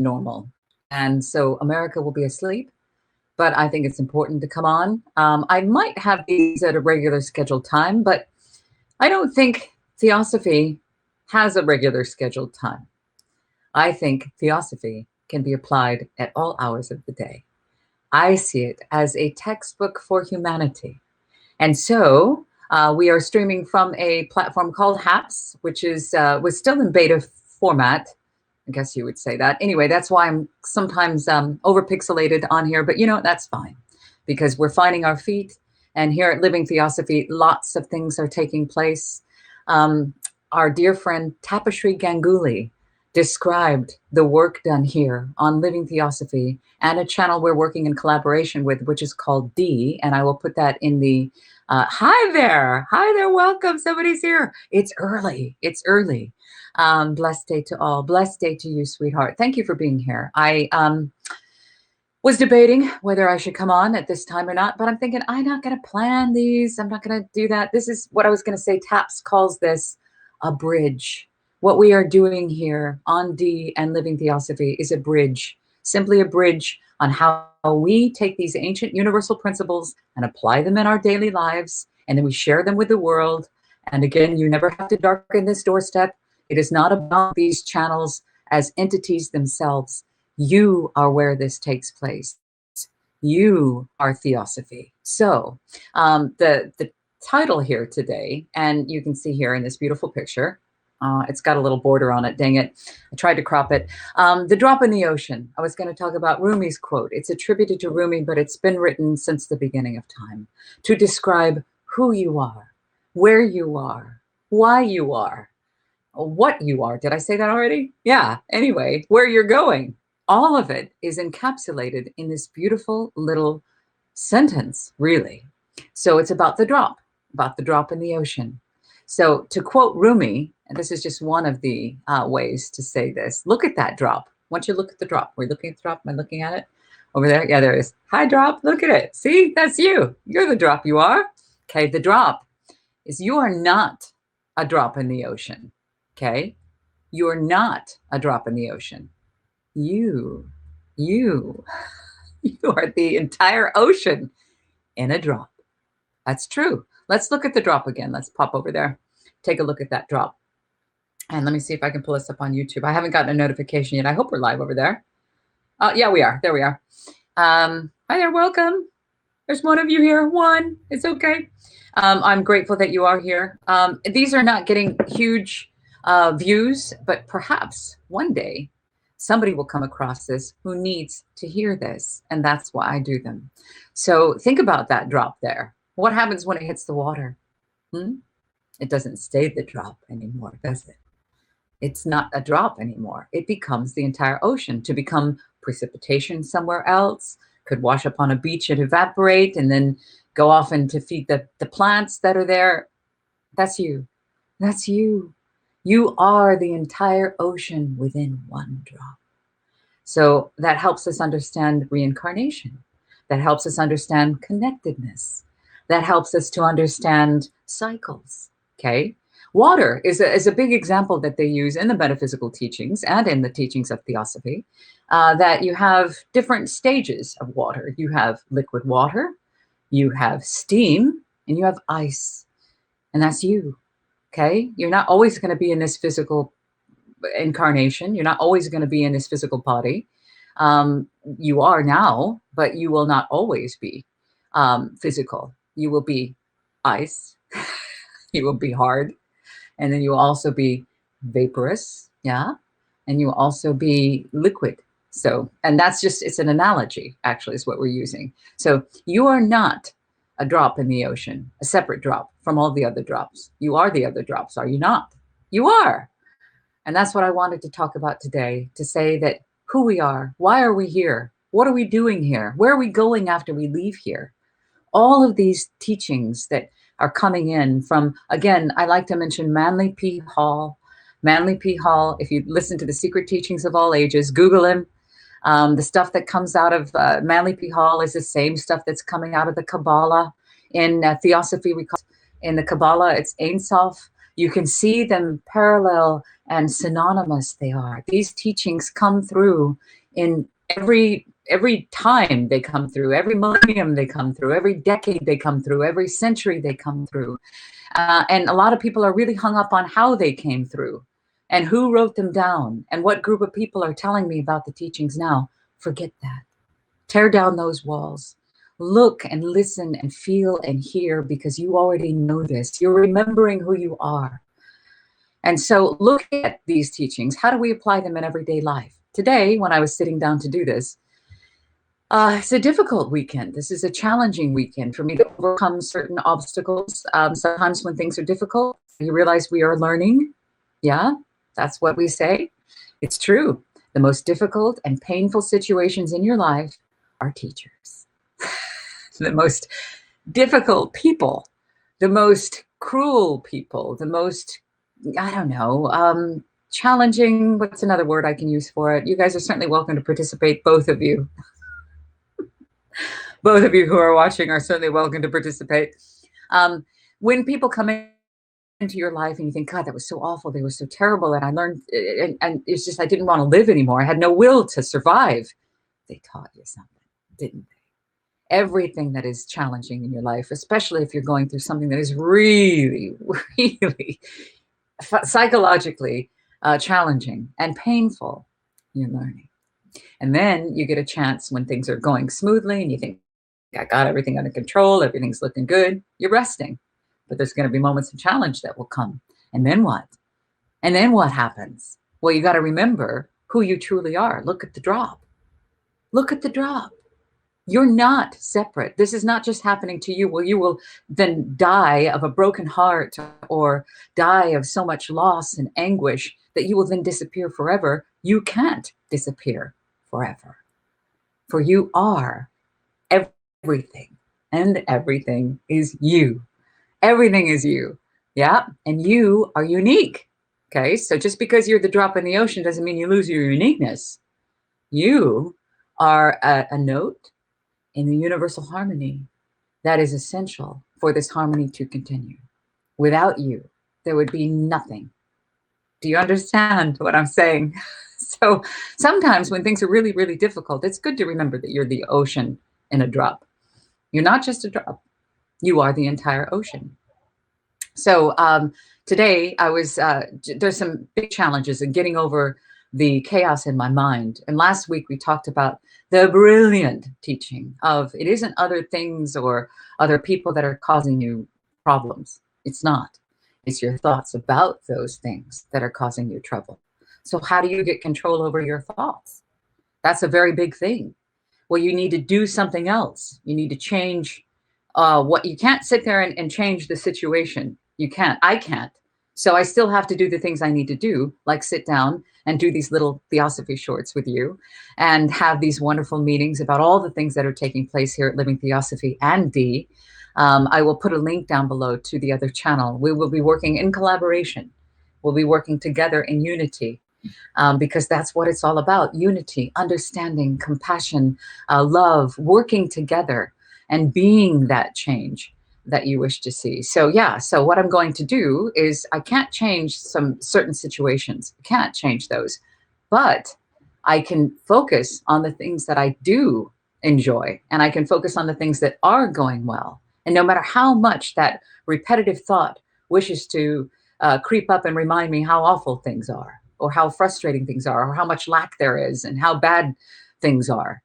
normal. And so America will be asleep, but I think it's important to come on. I might have these at a regular scheduled time, but I don't think Theosophy has a regular scheduled time. I think Theosophy can be applied at all hours of the day. I see it as a textbook for humanity. And so we are streaming from a platform called HAPS, which is was still in beta format. I guess you would say that. Anyway, that's why I'm sometimes overpixelated on here, but you know, that's fine because we're finding our feet. And here at Living Theosophy, lots of things are taking place. Our dear friend Tapashri Ganguly described the work done here on Living Theosophy and a channel we're working in collaboration with, which is called D. And I will put that in the, hi there, welcome, somebody's here. It's early, blessed day to all, blessed day to you, sweetheart. Thank you for being here. I was debating whether I should come on at this time or not, but I'm thinking I'm not gonna plan these, I'm not gonna do that. This is what I was gonna say. TAPS calls this a bridge. What we are doing here on D and Living Theosophy is a bridge, simply a bridge on how we take these ancient universal principles and apply them in our daily lives, and then we share them with the world. And again, you never have to darken this doorstep. It is not about these channels as entities themselves. You are where this takes place. You are Theosophy. So the title here today, and you can see here in this beautiful picture, it's got a little border on it, dang it. I tried to crop it. The Drop in the Ocean. I was going to talk about Rumi's quote. It's attributed to Rumi, but it's been written since the beginning of time to describe who you are, where you are, why you are, what you are. Did I say that already? Yeah. Anyway, where you're going. All of it is encapsulated in this beautiful little sentence, really. So it's about the drop in the ocean. So to quote Rumi, and this is just one of the ways to say this, look at that drop. Once you look at the drop, we're looking at the drop. Am I looking at it? Over there? Yeah, there it is. Hi, drop. Look at it. See, that's you. You're the drop, you are. Okay, the drop is you are not a drop in the ocean. Okay? You are not a drop in the ocean. You are the entire ocean in a drop. That's true. Let's look at the drop again. Let's pop over there. Take a look at that drop. And let me see if I can pull this up on YouTube. I haven't gotten a notification yet. I hope we're live over there. Yeah, we are. There we are. Hi there. Welcome. There's one of you here. One. It's okay. I'm grateful that you are here. These are not getting huge views, but perhaps one day somebody will come across this who needs to hear this. And that's why I do them. So think about that drop there. What happens when it hits the water? It doesn't stay the drop anymore, does it? It's not a drop anymore. It becomes the entire ocean. To become precipitation somewhere else, could wash up on a beach and evaporate and then go off and to feed the plants that are there. That's you. That's you. You are the entire ocean within one drop. So that helps us understand reincarnation. That helps us understand connectedness. That helps us to understand cycles, okay? Water is a big example that they use in the metaphysical teachings and in the teachings of Theosophy, that you have different stages of water. You have liquid water, you have steam, and you have ice. And that's you, okay? You're not always going to be in this physical incarnation. You're not always going to be in this physical body. You are now, but you will not always be physical. You will be ice. You will be hard. And then you will also be vaporous. Yeah. And you will also be liquid. So, and that's just, it's an analogy, actually, is what we're using. So you are not a drop in the ocean, a separate drop from all the other drops. You are the other drops, are you not? You are. And that's what I wanted to talk about today, to say that who we are, why are we here? What are we doing here? Where are we going after we leave here? All of these teachings that are coming in from, again, I like to mention Manly P. Hall. Manly P. Hall, if you listen to the Secret Teachings of All Ages, Google him. The stuff that comes out of Manly P. Hall is the same stuff that's coming out of the Kabbalah. In Theosophy, we call in the Kabbalah, it's Ein Sof. You can see them parallel and synonymous they are. These teachings come through in every time they come through, every millennium they come through, every decade they come through, every century they come through. And a lot of people are really hung up on how they came through and who wrote them down and what group of people are telling me about the teachings now. Forget that. Tear down those walls. Look and listen and feel and hear, because you already know this. You're remembering who you are. And so look at these teachings. How do we apply them in everyday life? Today, when I was sitting down to do this, it's a difficult weekend. This is a challenging weekend for me to overcome certain obstacles. Sometimes when things are difficult, you realize we are learning. Yeah, that's what we say. It's true. The most difficult and painful situations in your life are teachers. The most difficult people, the most cruel people, the most, I don't know, challenging, what's another word I can use for it? You guys are certainly welcome to participate, both of you. Both of you who are watching are certainly welcome to participate. When people come into your life and you think, God, that was so awful, they were so terrible, and I learned, and it's just, I didn't want to live anymore. I had no will to survive. They taught you something, didn't they? Everything that is challenging in your life, especially if you're going through something that is really, really psychologically challenging and painful, you're learning. And then you get a chance when things are going smoothly and you think, I got everything under control, everything's looking good, you're resting. But there's going to be moments of challenge that will come. And then what? And then what happens? Well, you got to remember who you truly are. Look at the drop. Look at the drop. You're not separate. This is not just happening to you. Well, you will then die of a broken heart or die of so much loss and anguish that you will then disappear forever. You can't disappear forever. For you are everything, and everything is you. Everything is you. Yeah. And you are unique. Okay. So just because you're the drop in the ocean doesn't mean you lose your uniqueness. You are a note in the universal harmony that is essential for this harmony to continue. Without you, there would be nothing. Do you understand what I'm saying? So sometimes when things are really, really difficult, it's good to remember that you're the ocean in a drop. You're not just a drop. You are the entire ocean. So today I was, there's some big challenges in getting over the chaos in my mind. And last week we talked about the brilliant teaching of it isn't other things or other people that are causing you problems. It's not. It's your thoughts about those things that are causing you trouble. So how do you get control over your thoughts? That's a very big thing. Well, you need to do something else. You need to change what you can't sit there and change the situation. You can't. I can't. So I still have to do the things I need to do, like sit down and do these little Theosophy shorts with you and have these wonderful meetings about all the things that are taking place here at Living Theosophy and D. I will put a link down below to the other channel. We will be working in collaboration. We'll be working together in unity. Because that's what it's all about. Unity, understanding, compassion, love, working together and being that change that you wish to see. So yeah, so what I'm going to do is I can't change some certain situations. I can't change those, but I can focus on the things that I do enjoy, and I can focus on the things that are going well. And no matter how much that repetitive thought wishes to creep up and remind me how awful things are, or how frustrating things are, or how much lack there is, and how bad things are,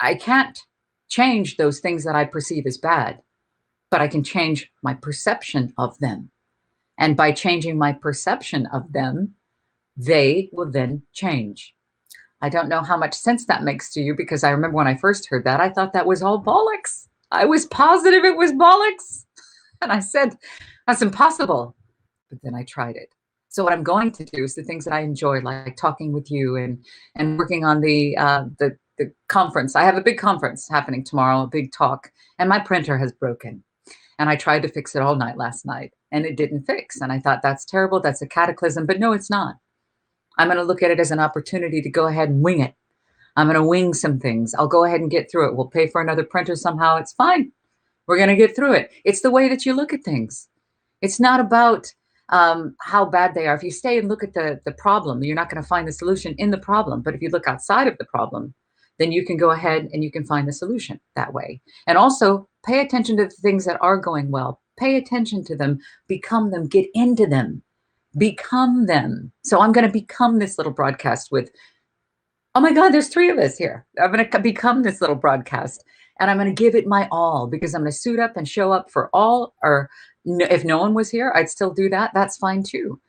I can't change those things that I perceive as bad, but I can change my perception of them. And by changing my perception of them, they will then change. I don't know how much sense that makes to you, because I remember when I first heard that, I thought that was all bollocks. I was positive it was bollocks. And I said, that's impossible. But then I tried it. So what I'm going to do is the things that I enjoy, like talking with you and working on the conference. I have a big conference happening tomorrow, a big talk, and my printer has broken. And I tried to fix it all night last night, and it didn't fix. And I thought, that's terrible. That's a cataclysm. But no, it's not. I'm going to look at it as an opportunity to go ahead and wing it. I'm going to wing some things. I'll go ahead and get through it. We'll pay for another printer somehow. It's fine. We're going to get through it. It's the way that you look at things. It's not about how bad they are. If you stay and look at the problem, you're not going to find the solution in the problem. But if you look outside of the problem, then you can go ahead and you can find the solution that way. And also pay attention to the things that are going well. Pay attention to them, become them, get into them, become them. So I'm going to become this little broadcast with, oh my God, there's 3 of us here. I'm going to become this little broadcast, and I'm going to give it my all, because I'm going to suit up and show up for all. Or if no one was here, I'd still do that. That's fine too,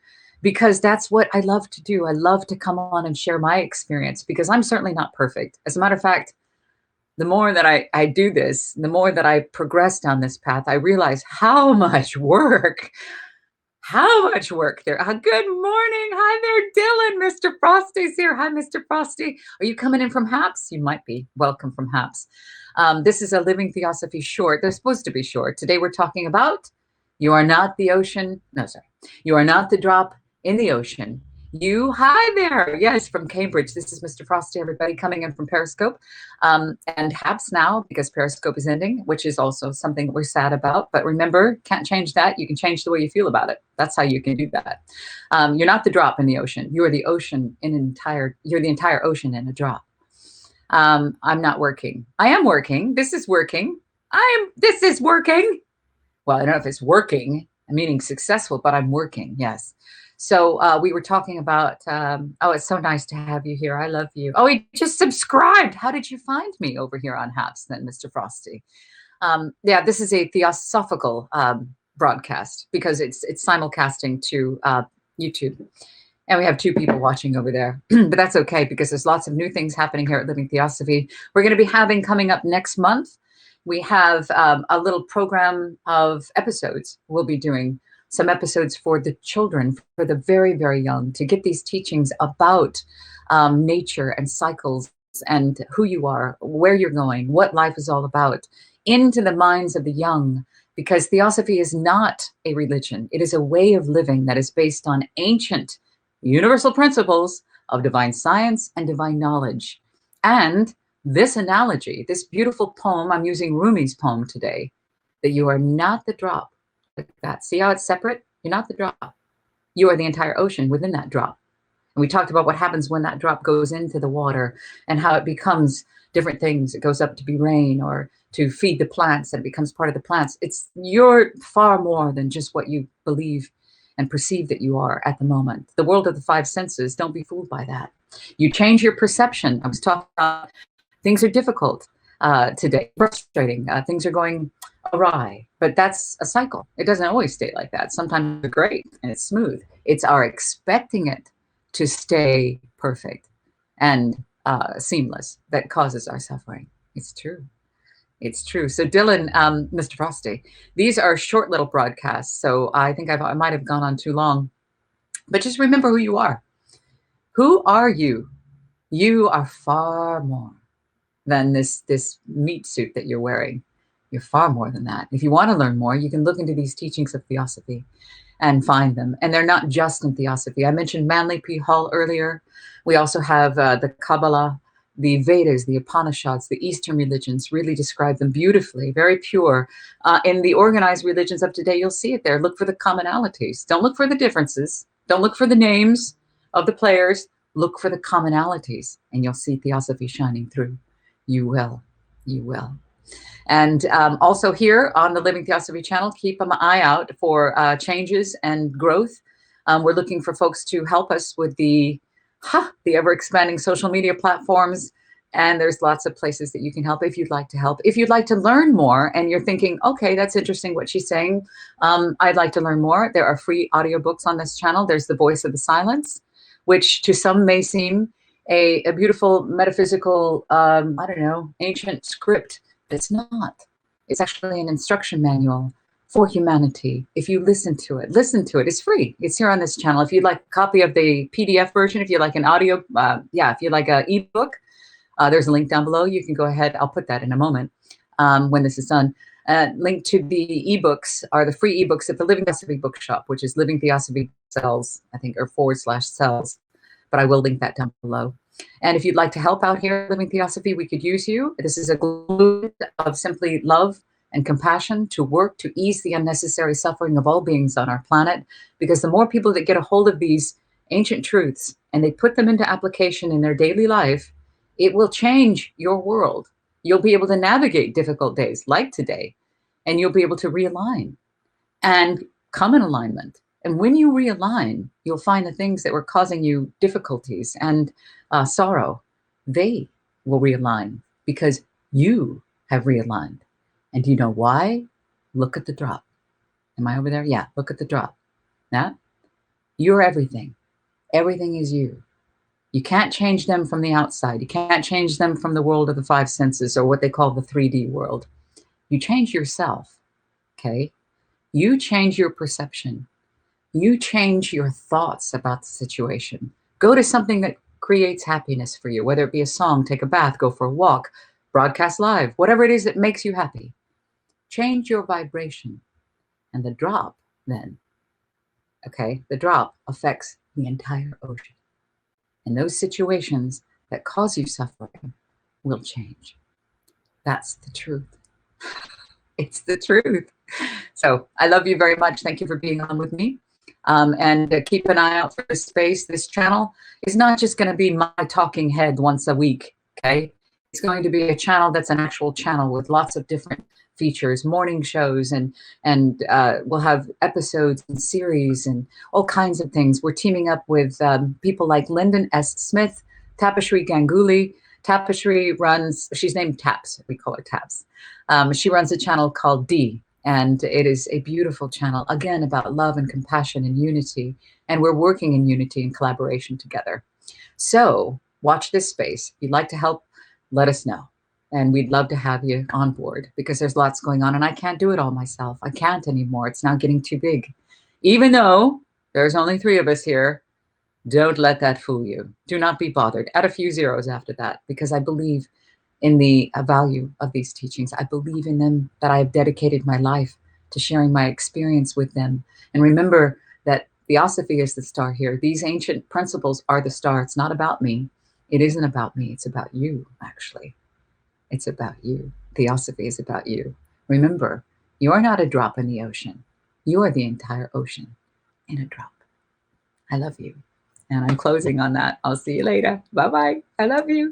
because that's what I love to do. I love to come on and share my experience, because I'm certainly not perfect. As a matter of fact, the more that I do this, the more that I progress down this path, I realize how much work there. Good morning. Hi there, Dylan. Mr. Frosty's here. Hi, Mr. Frosty. Are you coming in from Haps? You might be. Welcome from Haps. This is a Living Theosophy short. They're supposed to be short. Today we're talking about you are not the ocean. No, sorry. You are not the drop in the ocean. Hi there. Yes, from Cambridge. This is Mr. Frosty, everybody, coming in from Periscope. And Haps now, because Periscope is ending, which is also something we're sad about. But remember, can't change that. You can change the way you feel about it. That's how you can do that. You're not the drop in the ocean. You are the ocean you're the entire ocean in a drop. I'm not working. I am working. This is working. This is working. Well, I don't know if it's working, meaning successful, but I'm working. Yes. So we were talking about, oh, it's so nice to have you here. I love you. Oh, he just subscribed. How did you find me over here on Haps then, Mr. Frosty? Yeah, this is a Theosophical broadcast, because it's simulcasting to YouTube. And we have 2 people watching over there. But that's okay, because there's lots of new things happening here at Living Theosophy. We're going to be having coming up next month, we have a little program of episodes. We'll be doing some episodes for the children, for the very, very young, to get these teachings about nature and cycles and who you are, where you're going, what life is all about, into the minds of the young. Because Theosophy is not a religion. It is a way of living that is based on ancient universal principles of divine science and divine knowledge. And this analogy, this beautiful poem, I'm using Rumi's poem today, that you are not the drop. Like that. See how it's separate? You're not the drop. You are the entire ocean within that drop. And we talked about what happens when that drop goes into the water and how it becomes different things. It goes up to be rain or to feed the plants, and it becomes part of the plants. You're far more than just what you believe and perceive that you are at the moment. The world of the 5 senses, don't be fooled by that. You change your perception. I was talking about things are difficult today, frustrating. Things are going awry, but that's a cycle. It doesn't always stay like that. Sometimes it's great and it's smooth. It's our expecting it to stay perfect and seamless that causes our suffering. It's true. It's true. So Dylan, Mr. Frosty, these are short little broadcasts. So I think I might have gone on too long, but just remember who you are. Who are you? You are far more than this meat suit that you're wearing. You're far more than that. If you want to learn more, you can look into these teachings of Theosophy and find them. And they're not just in Theosophy. I mentioned Manly P. Hall earlier. We also have the Kabbalah, the Vedas, the Upanishads, the Eastern religions really describe them beautifully, very pure. In the organized religions of today, you'll see it there. Look for the commonalities. Don't look for the differences. Don't look for the names of the players. Look for the commonalities, and you'll see Theosophy shining through. You will. You will. And also here on the Living Theosophy channel, keep an eye out for changes and growth. We're looking for folks to help us with the ever-expanding social media platforms. And there's lots of places that you can help if you'd like to help. If you'd like to learn more and you're thinking, okay, that's interesting what she's saying, I'd like to learn more. There are free audiobooks on this channel. There's The Voice of the Silence, which to some may seem a beautiful metaphysical, ancient script. It's not. It's actually an instruction manual for humanity. If you listen to it. It's free. It's here on this channel. If you'd like a copy of the PDF version, if you'd like an audio, if you'd like an ebook, there's a link down below. You can go ahead. I'll put that in a moment when this is done. Link to the ebooks are the free ebooks at the Living Theosophy Bookshop, which is Living Theosophy Cells, I think, or /cells. But I will link that down below. And if you'd like to help out here at Living Theosophy, we could use you. This is a glue of simply love, and compassion to work to ease the unnecessary suffering of all beings on our planet. Because the more people that get a hold of these ancient truths and they put them into application in their daily life, it will change your world. You'll be able to navigate difficult days like today, and you'll be able to realign and come in alignment. And when you realign, you'll find the things that were causing you difficulties and sorrow, they will realign because you have realigned. And do you know why? Look at the drop. Am I over there? Yeah, look at the drop. Now, you're everything. Everything is you. You can't change them from the outside. You can't change them from the world of the five senses or what they call the 3D world. You change yourself, okay? You change your perception. You change your thoughts about the situation. Go to something that creates happiness for you, whether it be a song, take a bath, go for a walk, broadcast live, whatever it is that makes you happy. Change your vibration. And the drop then, okay, the drop affects the entire ocean. And those situations that cause you suffering will change. That's the truth. It's the truth. So I love you very much. Thank you for being on with me. And keep an eye out for this space. This channel is not just going to be my talking head once a week, okay? It's going to be a channel that's an actual channel with lots of different features, morning shows, and we'll have episodes and series and all kinds of things. We're teaming up with people like Lyndon S. Smith, Tapashri Ganguly. Tapashri runs, she's named Taps, we call her Taps. She runs a channel called D, and it is a beautiful channel, again, about love and compassion and unity. And we're working in unity and collaboration together. So watch this space. If you'd like to help, let us know. And we'd love to have you on board because there's lots going on and I can't do it all myself. I can't anymore. It's now getting too big. Even though there's only 3 of us here, don't let that fool you. Do not be bothered. Add a few zeros after that because I believe in the value of these teachings. I believe in them, that I have dedicated my life to sharing my experience with them. And remember that Theosophy is the star here. These ancient principles are the star. It's not about me. It isn't about me. It's about you, actually. It's about you. Theosophy is about you. Remember, you're not a drop in the ocean. You are the entire ocean in a drop. I love you. And I'm closing on that. I'll see you later. Bye-bye. I love you.